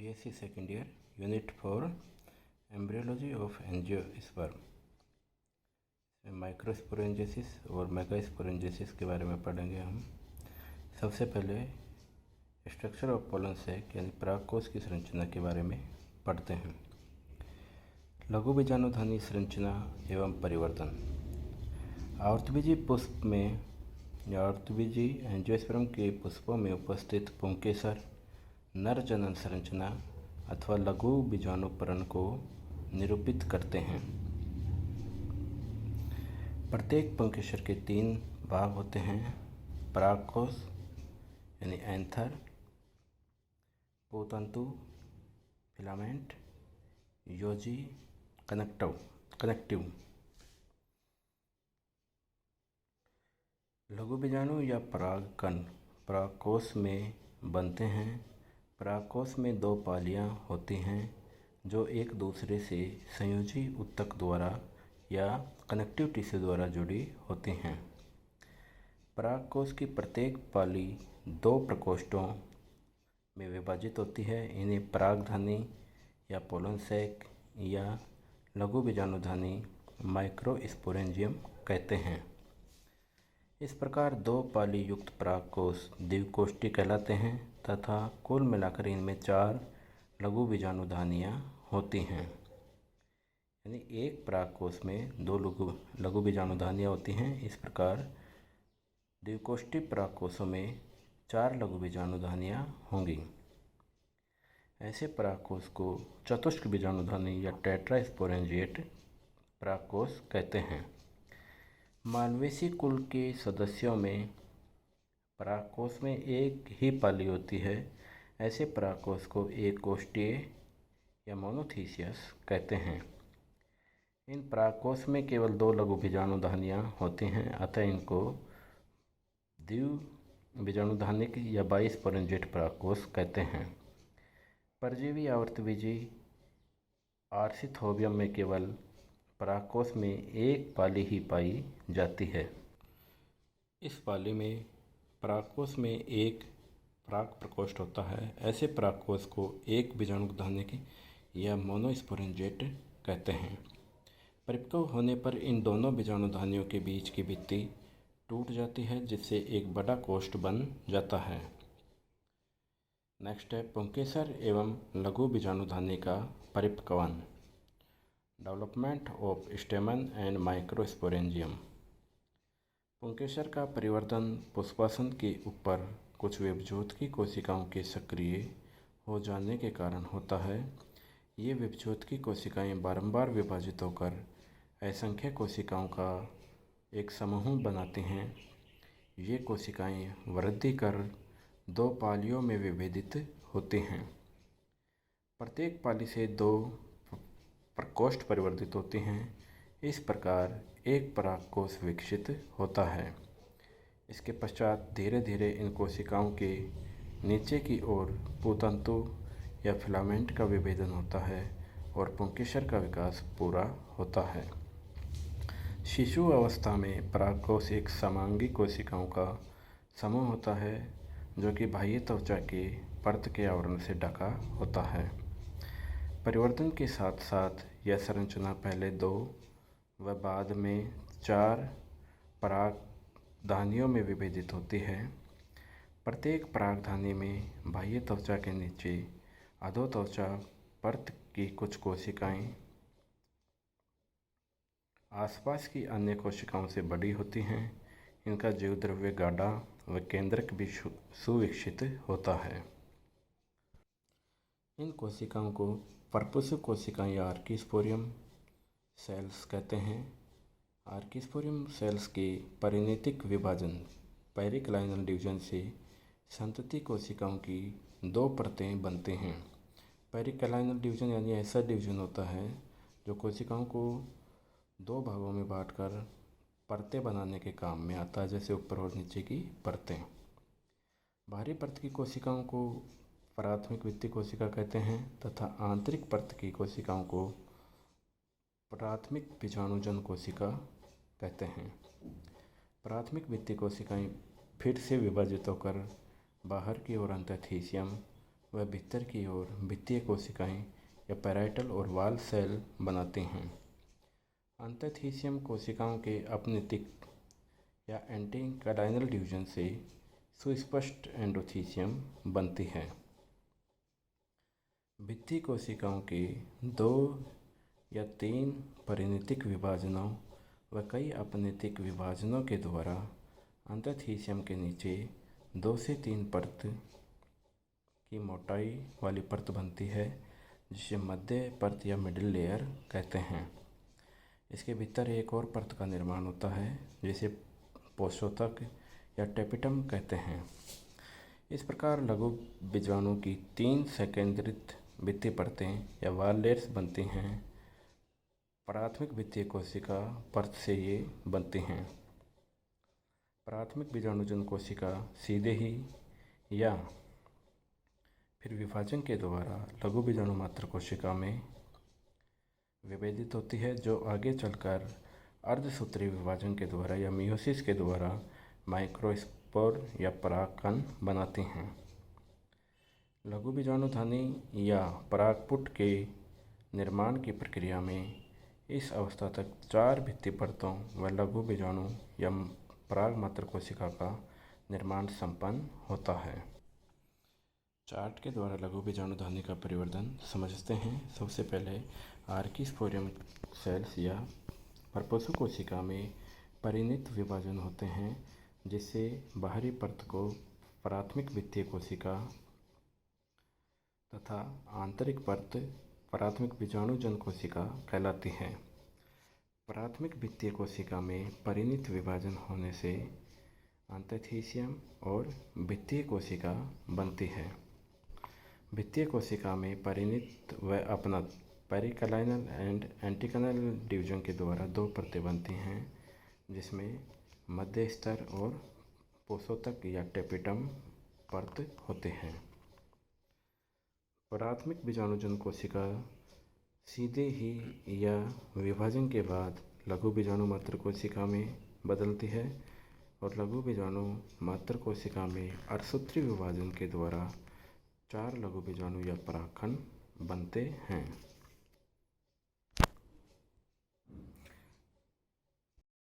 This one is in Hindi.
BSc second year unit 4 embryology of angiosperm microsporogenesis और मेगास्पोरेंजिसिस के बारे में पढ़ेंगे हम। सबसे पहले स्ट्रक्चर ऑफ पोलन सैक यानी परागकोश की संरचना के बारे में पढ़ते हैं। लघु बीजाणुधानी संरचना एवं परिवर्तन। आवृतबीजी पुष्प में या आवृतबीजी एंजियोस्पर्म के पुष्पों में उपस्थित पुंकेसर नर जनन संरचना अथवा लघु बीजाणुपरण को निरूपित करते हैं। प्रत्येक पुंकेसर के 3 भाग होते हैं: परागकोश यानी एंथर, पोतंतु फिलामेंट, योजी कनेक्टिव। लघु बीजाणु या परागकण परागकोश में बनते हैं। परागकोश में 2 पालियाँ होती हैं जो एक दूसरे से संयोजी ऊतक द्वारा या कनेक्टिव टिश्यू द्वारा जुड़ी होती हैं। परागकोश की प्रत्येक पाली 2 प्रकोष्ठों में विभाजित होती है। इन्हें परागधानी या पोलन सैक या लघु बीजाणुधानी माइक्रोस्पोरेंजियम कहते हैं। इस प्रकार 2 पाली युक्त परागकोश द्विकोष्ठी कहलाते हैं तथा कुल मिलाकर इनमें 4 लघु बीजाणुधानियाँ होती हैं। यानी एक परागकोश में 2 लघु बीजाणुधानियाँ होती हैं। इस प्रकार द्विकोष्ठी परागकोशों में 4 लघु बीजाणुधानियाँ होंगी। ऐसे परागकोश को चतुष्क बीजाणुधानी या टेट्रास्पोरेंजिएट परागकोश कहते हैं। मालवेसी कुल के सदस्यों में परागकोश में एक ही पाली होती है। ऐसे परागकोश को एक कोष्ठीय या मोनोथीसियस कहते हैं। इन परागकोश में केवल 2 लघु बीजाणुधानियाँ होती हैं, अतः इनको द्विबीजाणुधानिक या बाइस्पोरेंजिएट परागकोश कहते हैं। परजीवी आवृतबीजी आर्सिथोबियम में केवल परागकोश में एक पाली ही पाई जाती है। इस पाली में परागकोश में एक पराग प्रकोष्ठ होता है। ऐसे परागकोश को एक बीजाणुधानिक या मोनोस्पोरेंजिएट कहते हैं। परिपक्व होने पर इन दोनों बीजाणुधानियों के बीच की भित्ति टूट जाती है, जिससे एक बड़ा कोष्ठ बन जाता है। नेक्स्ट है पुंकेसर एवं लघु बीजाणुधानी का परिपक्वन। Development of stamen and microsporangium. पुंकेसर का परिवर्तन पुष्पासन के ऊपर कुछ विभज्योतकी कोशिकाओं के सक्रिय हो जाने के कारण होता है। ये विभज्योतकी कोशिकाएं बारंबार विभाजित होकर असंख्य कोशिकाओं का एक समूह बनाती हैं। ये कोशिकाएं वृद्धि कर 2 पालियों में विभेदित होती हैं। प्रत्येक पाली से 2 प्रकोष्ठ परिवर्तित होती हैं। इस प्रकार एक परागकोश विकसित होता है। इसके पश्चात धीरे धीरे इन कोशिकाओं के नीचे की ओर पोतंतु या फिलामेंट का विभेदन होता है और पुंकेसर का विकास पूरा होता है। शिशु अवस्था में परागकोश एक समांगी कोशिकाओं का समूह होता है जो कि बाह्य त्वचा के परत के आवरण से ढका होता है। परिवर्तन के साथ साथ यह संरचना पहले 2 व बाद में 4 परागधानियों में विभेदित होती है। प्रत्येक परागधानी में बाह्य त्वचा के नीचे अधोत्वचा परत की कुछ कोशिकाएं आसपास की अन्य कोशिकाओं से बड़ी होती हैं। इनका जीवद्रव्य गाढ़ा व केंद्रक भी सुविकसित होता है। इन कोशिकाओं को परपुष्प कोशिकाएं या आर्किस्पोरियम सेल्स कहते हैं। आर्किस्पोरियम सेल्स के परिणतिक विभाजन पेरिक्लाइनल डिवीजन से संतति कोशिकाओं की 2 परतें बनते हैं। पेरिक्लाइनल डिवीजन यानी ऐसा डिवीजन होता है जो कोशिकाओं को 2 भागों में बांटकर परतें बनाने के काम में आता है, जैसे ऊपर और नीचे की परतें। बाहरी परत की कोशिकाओं को प्राथमिक भित्ति कोशिका कहते हैं तथा आंतरिक परत की कोशिकाओं को प्राथमिक बीजाणुजन कोशिका कहते हैं। प्राथमिक भित्ति कोशिकाएं फिर से विभाजित होकर बाहर की ओर अंतःथीसियम वह भीतर की ओर भित्तीय कोशिकाएं या पैराइटल और वाल सेल बनाते हैं। अंतःथीसियम कोशिकाओं के अपनितिक या एंटीकलाइनल डिवीजन से सुस्पष्ट एंडोथीसियम बनती है। भित्तीय कोशिकाओं के 2 या 3 परिणतिक विभाजनों व कई अपनितिक विभाजनों के द्वारा अंतःथीसियम के नीचे 2 से 3 परत की मोटाई वाली परत बनती है, जिसे मध्य परत या मिडिल लेयर कहते हैं। इसके भीतर एक और परत का निर्माण होता है, जिसे पोषोतक या टेपिटम कहते हैं। इस प्रकार लघु बीजाणु की 3 संकेंद्रित भित्तीय परतें या वाल लेयर्स बनती हैं। प्राथमिक भित्तीय कोशिका परत से ये बनती हैं। प्राथमिक बीजाणुजन कोशिका सीधे ही या फिर विभाजन के द्वारा लघु बीजाणु मात्र कोशिका में विभेदित होती है, जो आगे चलकर अर्धसूत्रीय विभाजन के द्वारा या मियोसिस के द्वारा माइक्रोस्पोर या परागकण बनाती हैं। लघु बीजाणुधानी या परागपुट के निर्माण की प्रक्रिया में इस अवस्था तक 4 भित्तीय परतों व लघु बीजाणु या पराग मात्र कोशिका का निर्माण संपन्न होता है। चार्ट के द्वारा लघु बीजाणुधानी का परिवर्तन समझते हैं। सबसे पहले आर्किस्पोरियम सेल्स या परपोषु कोशिका में परिणत विभाजन होते हैं, जिससे बाहरी परत को प्राथमिक भित्तीय कोशिका तथा आंतरिक परत प्राथमिक बीजाणुजन कोशिका कहलाती है। प्राथमिक भित्तीय कोशिका में परिणत विभाजन होने से अंतःथीसियम और भित्तीय कोशिका बनती है। भित्तीय कोशिका में परिणत व अपनत पेरिकलाइनल एंड एंटीकलाइनल डिवीजन के द्वारा 2 परतें बनती हैं, जिसमें मध्य स्तर और पोषोतक या टेपिटम परत होते हैं। प्राथमिक बीजाणुजन कोशिका सीधे ही या विभाजन के बाद लघु बीजाणु मात्र कोशिका में बदलती है और लघु बीजाणु मात्र कोशिका में अर्धसूत्रीय विभाजन के द्वारा 4 लघु बीजाणु या परागकण बनते हैं।